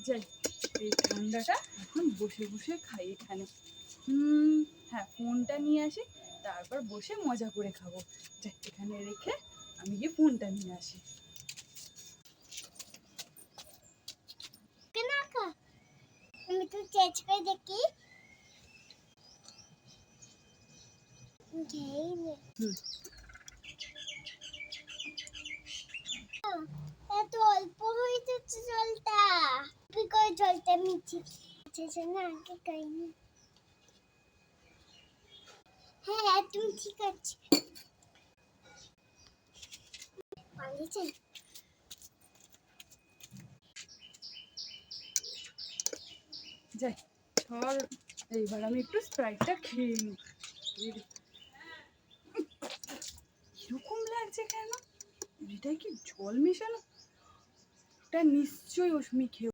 যাই, এই ঠান্ডাটা এখন বসে বসে খাই এখানে। হ্যাঁ, ফোনটা নিয়ে আসি, তারপর বসে মজা করে খাবো। যাই, এখানে রেখে আমি গিয়ে ফোনটা নিয়ে আসি। আমি তো চেঞ্জ করে দেখি। এত অল্প হয়ে যাচ্ছে জলটা। কি করে জলটা মিঠি আচ্ছা না আগে খাইনি। হ্যাঁ তুমি ঠিক আছে। পালিয়েছে। যাই, চল এইবার আমি একটু স্প্রাইটটা খেয়ে নিই। এরকম লাগছে কেন? এটা কি জল মেশানো? এটা নিশ্চয়ই অস্মি খেয়ে